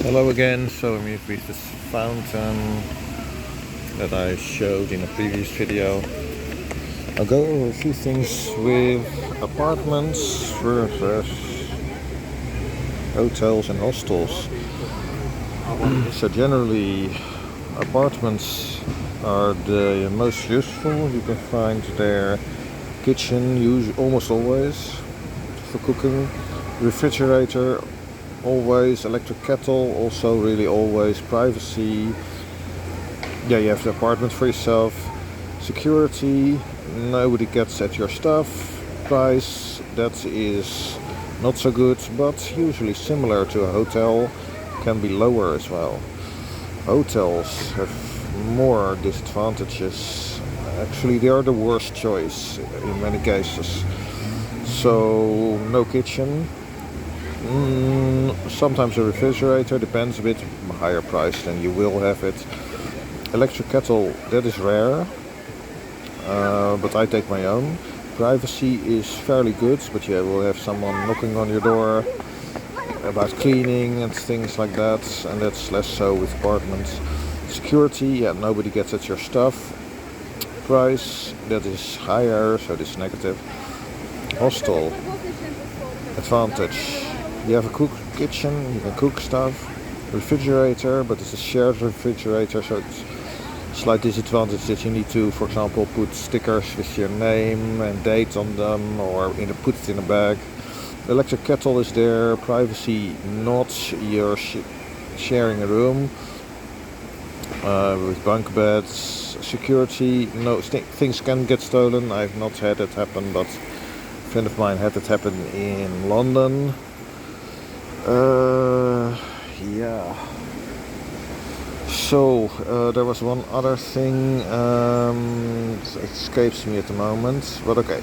Hello again, so I'm here with this fountain that I showed in a previous video. I'll go over a few things with apartments versus hotels and hostels. So generally apartments are the most useful. You can find their kitchen almost always for cooking, refrigerator always, electric kettle also really always, privacy. Yeah, you have the apartment for yourself. Security, nobody gets at your stuff. Price, that is not so good, but usually similar to a hotel, can be lower as well. Hotels have more disadvantages. Actually, they are the worst choice in many cases. So, no kitchen. Sometimes a refrigerator, depends a bit, higher price than you will have it. Electric kettle, that is rare, but I take my own. Privacy is fairly good, but you will have someone knocking on your door about cleaning and things like that, and that's less so with apartments. Security, yeah, nobody gets at your stuff. Price, that is higher, so this is negative. Hostel, advantage, you have a kitchen, you can cook stuff. Refrigerator, but it's a shared refrigerator, so it's slight disadvantage that you need to, for example, put stickers with your name and date on them, or put it in a bag. Electric kettle is there. Privacy, not. You're sharing a room with bunk beds. Security, no. Things can get stolen. I've not had it happen, but a friend of mine had it happen in London. Yeah. So, there was one other thing, it escapes me at the moment, but okay.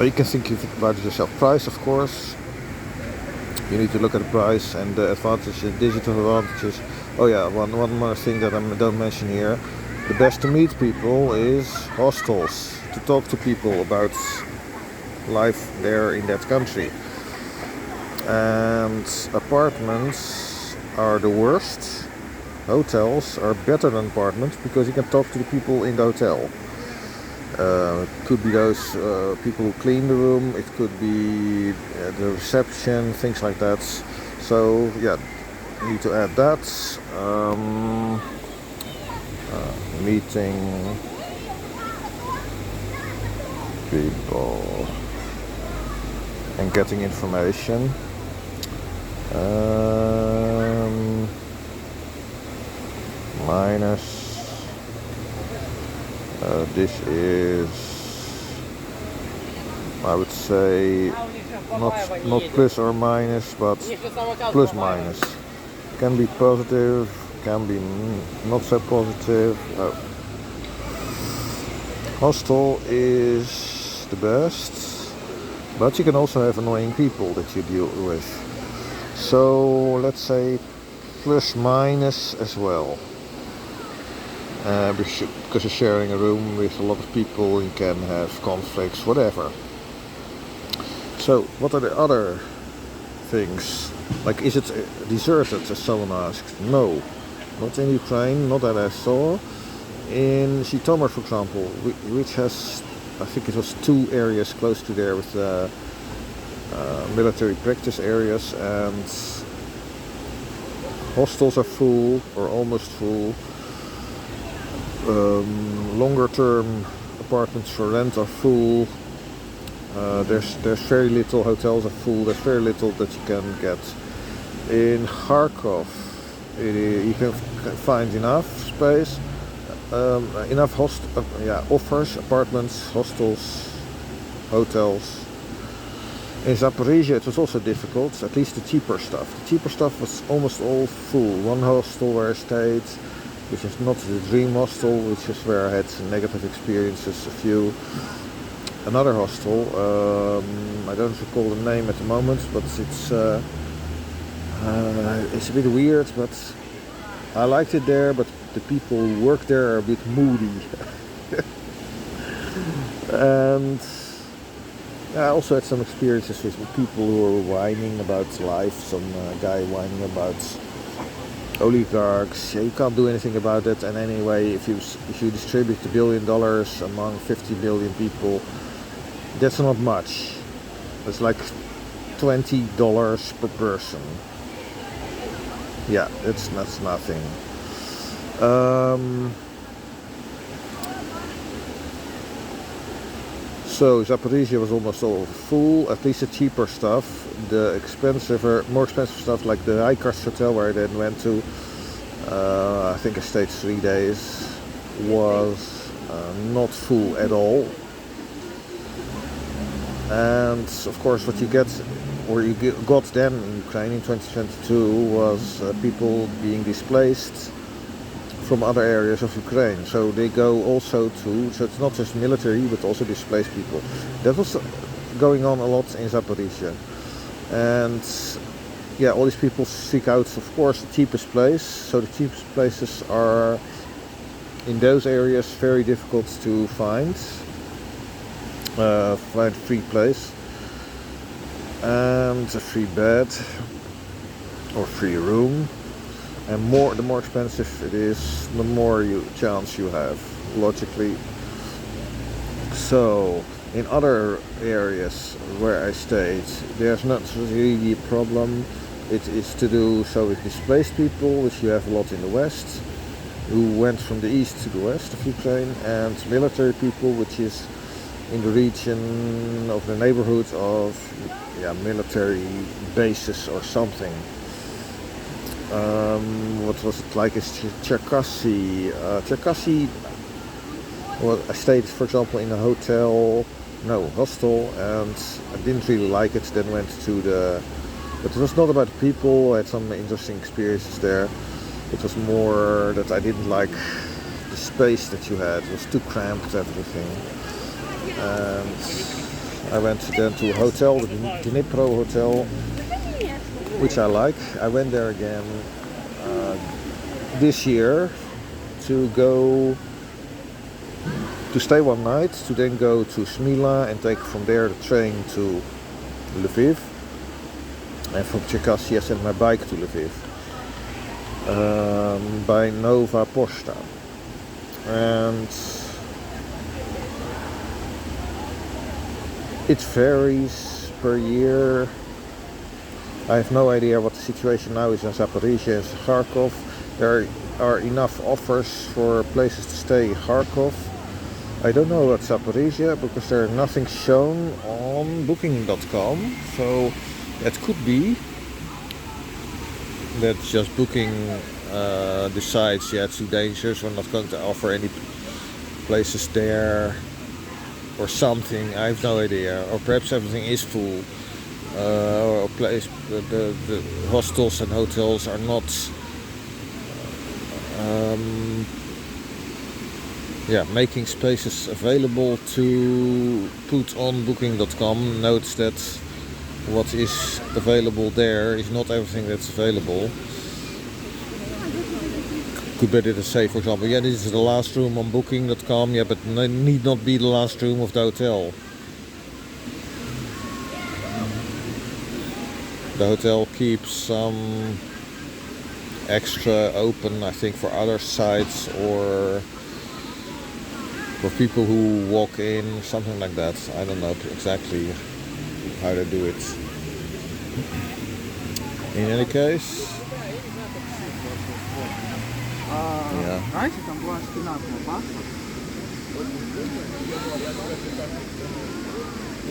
You can think about it yourself. Price, of course. You need to look at the price and the advantages and disadvantages. Oh yeah, one more thing that I don't mention here. The best to meet people is hostels, to talk to people about life there in that country. And apartments are the worst. Hotels are better than apartments because you can talk to the people in the hotel. It could be those people who clean the room, it could be the reception, things like that. So yeah, need to add that. Meeting people and getting information. Minus. This is, I would say, not plus or minus, but plus minus. Can be positive, can be not so positive. Hostel is the best, but you can also have annoying people that you deal with. So let's say plus minus as well. Because you're sharing a room with a lot of people, you can have conflicts, whatever. So what are the other things? Like, is it deserted, as someone asked? No, not in Ukraine, not that I saw. In Zhytomyr, for example, which has, I think it was 2 areas close to there with military practice areas, and hostels are full or almost full. Longer term apartments for rent are full. There's very little, hotels are full, there's very little that you can get. In Kharkov you can find enough space, enough offers, apartments, hostels, hotels. In Zaporizhia it was also difficult, at least the cheaper stuff. The cheaper stuff was almost all full. One hostel where I stayed, which is not the dream hostel, which is where I had negative experiences, a few. Another hostel, I don't recall the name at the moment, but it's a bit weird, but I liked it there, but the people who work there are a bit moody. And I also had some experiences with people who were whining about life. Some guy whining about oligarchs. Yeah, you can't do anything about it. And anyway, if you distribute $1 billion among 50 billion people, that's not much. It's like $20 per person. Yeah, that's nothing. So Zaporizhia was almost all full. At least the cheaper stuff. The more expensive stuff, like the Rijkaards Hotel where I then went to, I think I stayed 3 days, was not full at all. And of course, what you got then in Ukraine in 2022 was people being displaced from other areas of Ukraine. So they go also so it's not just military, but also displaced people. That was going on a lot in Zaporizhia. And yeah, all these people seek out, of course, the cheapest place. So the cheapest places are in those areas very difficult to find. Find a free place and a free bed or free room. And the more expensive it is, the more chance you have, logically. So in other areas where I stayed, there's not really a problem. It is to do so with displaced people, which you have a lot in the west, who went from the east to the west of Ukraine, and military people, which is in the region of the neighborhood of military bases or something. What was it like? It's Cherkasy. Well, I stayed, for example, in a hostel, and I didn't really like it. Then went to but it was not about the people. I had some interesting experiences there. It was more that I didn't like the space that you had. It was too cramped, everything. And I went then to a hotel, the Dnipro Hotel, which I like. I went there again this year to stay one night, to then go to Smila and take from there the train to Lviv, and from Cherkasy I sent my bike to Lviv by Nova Posta. And it varies per year. I have no idea what the situation now is in Zaporizhia and Kharkov. There are enough offers for places to stay in Kharkov. I don't know about Zaporizhia because there's nothing shown on booking.com. So it could be that just Booking decides, it's too dangerous, we're not going to offer any places there or something. I have no idea. Or perhaps everything is full. Or the hostels and hotels are not making spaces available to put on booking.com. Notes that what is available there is not everything that's available. Could better to say, for example, this is the last room on booking.com, but it need not be the last room of the hotel. The hotel keeps some extra open, I think, for other sites or for people who walk in, something like that. I don't know exactly how they do it. In any case,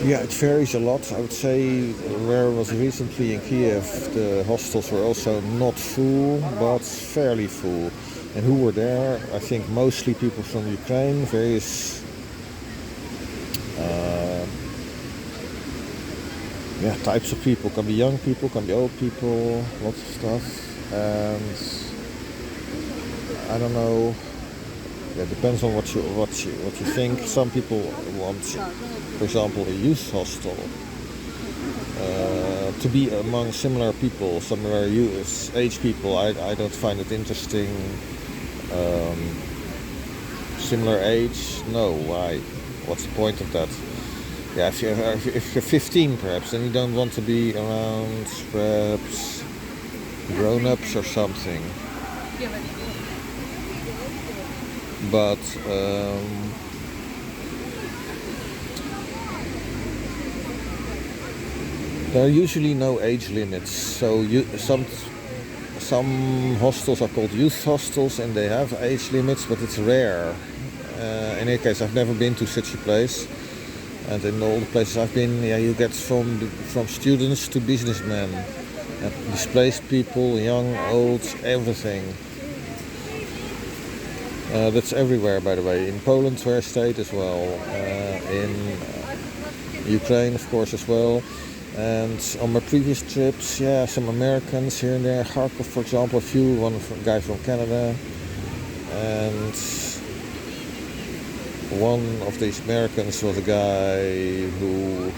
it varies a lot. I would say where I was recently in Kiev, the hostels were also not full, but fairly full. And who were there? I think mostly people from Ukraine, various types of people. Can be young people, can be old people, lots of stuff. And I don't know. It depends on what you think. Some people want, for example, a youth hostel to be among similar people, similar age people. I don't find it interesting. Similar age? No. Why? What's the point of that? Yeah, if you're 15 perhaps, then you don't want to be around perhaps grown-ups or something. But there are usually no age limits. So some hostels are called youth hostels and they have age limits, but it's rare. In any case, I've never been to such a place. And in all the places I've been, yeah, you get from students to businessmen, displaced people, young, old, everything. That's everywhere, by the way. In Poland, where I stayed as well. In Ukraine, of course, as well. And on my previous trips, yeah, some Americans here and there. Kharkov, for example, one guy from Canada. And one of these Americans was a guy who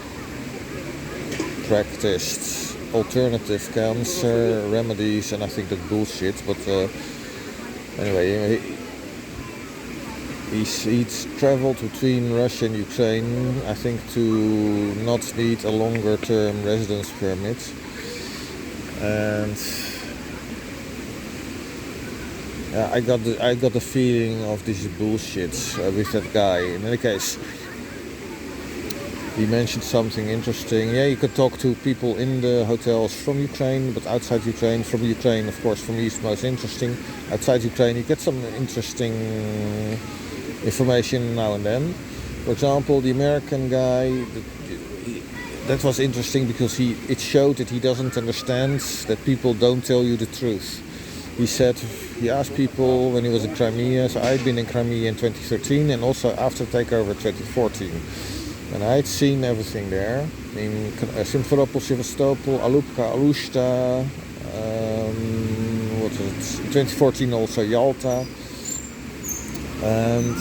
practiced alternative cancer remedies, and I think that's bullshit. But anyway, he's traveled between Russia and Ukraine, I think, to not need a longer term residence permit. And I got the feeling of this bullshit with that guy. In any case, he mentioned something interesting. Yeah, you could talk to people in the hotels from Ukraine, but outside Ukraine. From Ukraine, of course, for me it's most interesting. Outside Ukraine, you get some interesting information now and then. For example, the American guy, that was interesting because it showed that he doesn't understand that people don't tell you the truth. He asked people when he was in Crimea, so I'd been in Crimea in 2013 and also after takeover 2014. And I'd seen everything there, in Simferopol, Sevastopol, Alupka, Alushta, what was it, 2014 also Yalta. And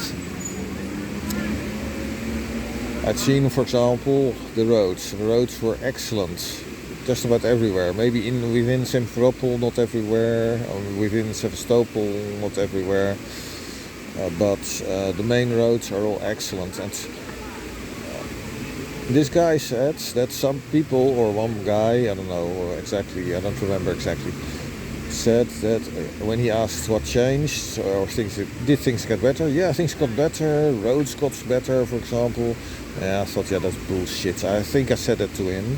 I'd seen, for example, the roads. The roads were excellent, just about everywhere. Maybe within Simferopol, not everywhere. Or within Sevastopol, not everywhere. But the main roads are all excellent. And this guy said that some people, or one guy, I don't know exactly, I don't remember exactly, said that when he asked what changed or did things get better? Yeah, things got better. Roads got better, for example. Yeah, I thought, yeah, that's bullshit. I think I said that to him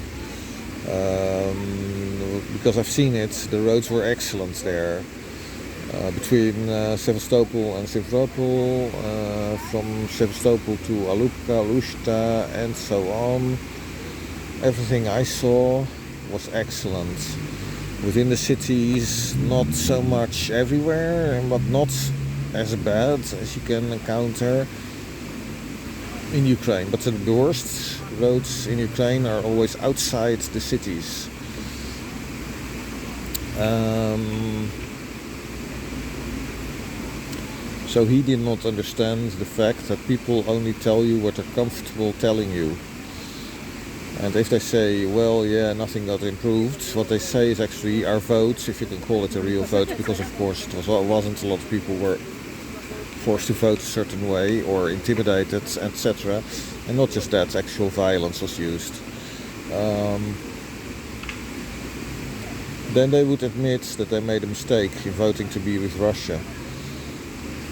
because I've seen it. The roads were excellent there between Sevastopol and Simferopol, from Sevastopol to Alupka, Lushta, and so on. Everything I saw was excellent. Within the cities, not so much everywhere, but not as bad as you can encounter in Ukraine. But the worst roads in Ukraine are always outside the cities. So he did not understand the fact that people only tell you what they're comfortable telling you. And if they say, well, yeah, nothing got improved, what they say is actually our votes, if you can call it a real vote, because of course it wasn't a lot of people were forced to vote a certain way or intimidated, etc. And not just that, actual violence was used. Then they would admit that they made a mistake in voting to be with Russia.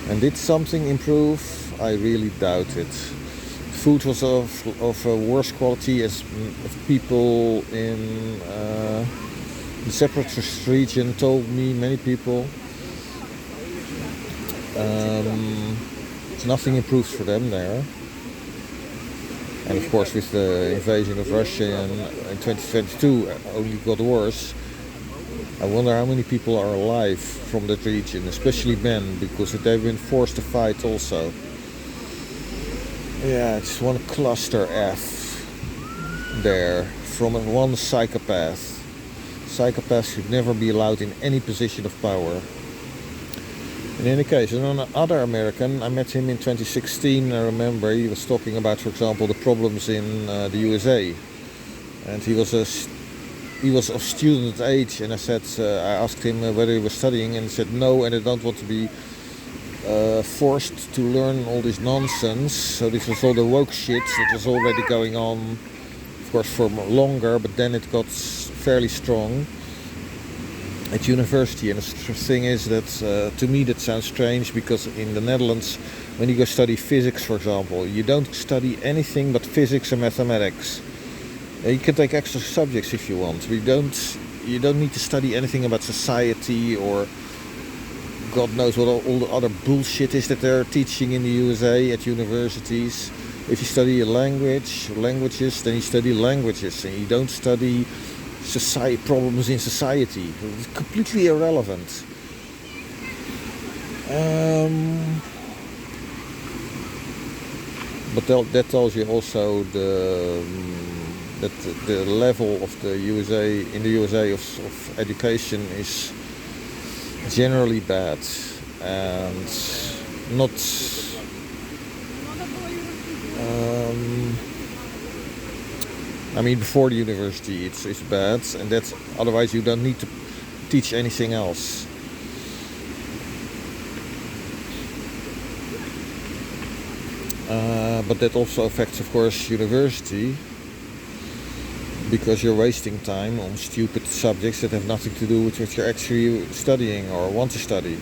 And did something improve? I really doubt it. Food was of a worse quality, as people in the separatist region told me, many people. Nothing improved for them there. And of course with the invasion of Russia in 2022 only got worse. I wonder how many people are alive from that region, especially men, because they've been forced to fight also. Yeah, it's one cluster F there from one psychopath. Psychopaths should never be allowed in any position of power. In any case, another American, I met him in 2016, I remember. He was talking about, for example, the problems in the USA. And he was of student age, and I asked him whether he was studying, and he said no, and I don't want to be forced to learn all this nonsense. So this was all the woke shit that was already going on, of course, for longer, but then it got fairly strong at university. And the thing is that to me that sounds strange, because in the Netherlands, when you go study physics, for example, you don't study anything but physics and mathematics. You can take extra subjects if you want. You don't need to study anything about society or God knows what all the other bullshit is that they're teaching in the USA at universities. If you study a languages, then you study languages, and you don't study problems in society. It's completely irrelevant. But that tells you also that the level of the USA in the USA of education is generally bad, and not I mean, before the university it's bad, and that's otherwise you don't need to teach anything else. But that also affects, of course, university, because you're wasting time on stupid subjects that have nothing to do with what you're actually studying or want to study.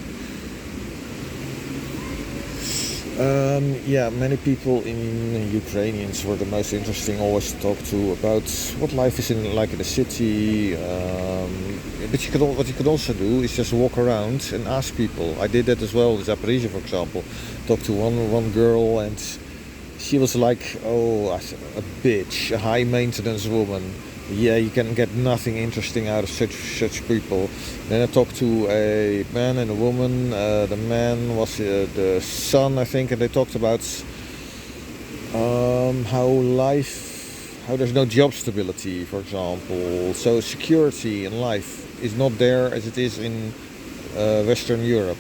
Many people in Ukrainians were the most interesting always to talk to about what life is like in the city. But what you could also do is just walk around and ask people. I did that as well in Zaporizhia, for example. Talked to one girl, and she was like, a bitch, a high maintenance woman. Yeah, you can get nothing interesting out of such people. Then I talked to a man and a woman. The man was the son, I think, and they talked about how there's no job stability, for example. So security in life is not there as it is in Western Europe,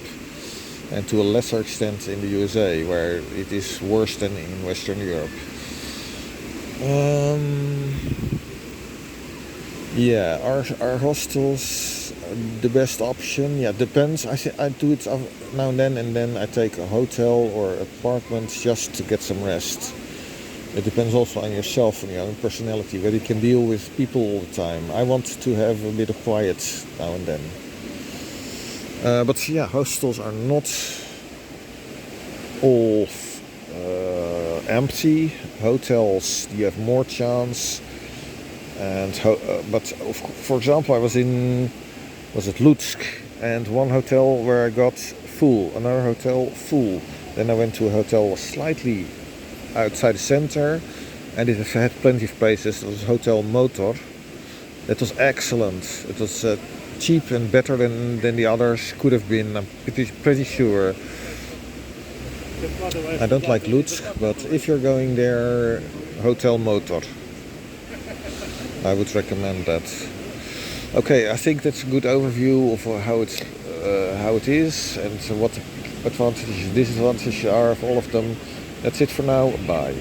and to a lesser extent in the USA, where it is worse than in Western Europe. Are hostels the best option? Yeah, depends. I do it now and then I take a hotel or apartment just to get some rest. It depends also on yourself and your own personality, whether you can deal with people all the time. I want to have a bit of quiet now and then. But yeah, hostels are not all empty. Hotels, you have more chance. But for example, I was at Lutsk, and one hotel where I got full, another hotel full. Then I went to a hotel slightly outside the center, and it had plenty of places. It was Hotel Motor. That was excellent. It was cheap and better than the others could have been. I'm pretty sure. I don't like Lutsk, but if you're going there, Hotel Motor, I would recommend that. Okay, I think that's a good overview of how it is, and what the advantages and disadvantages are of all of them. That's it for now. Bye.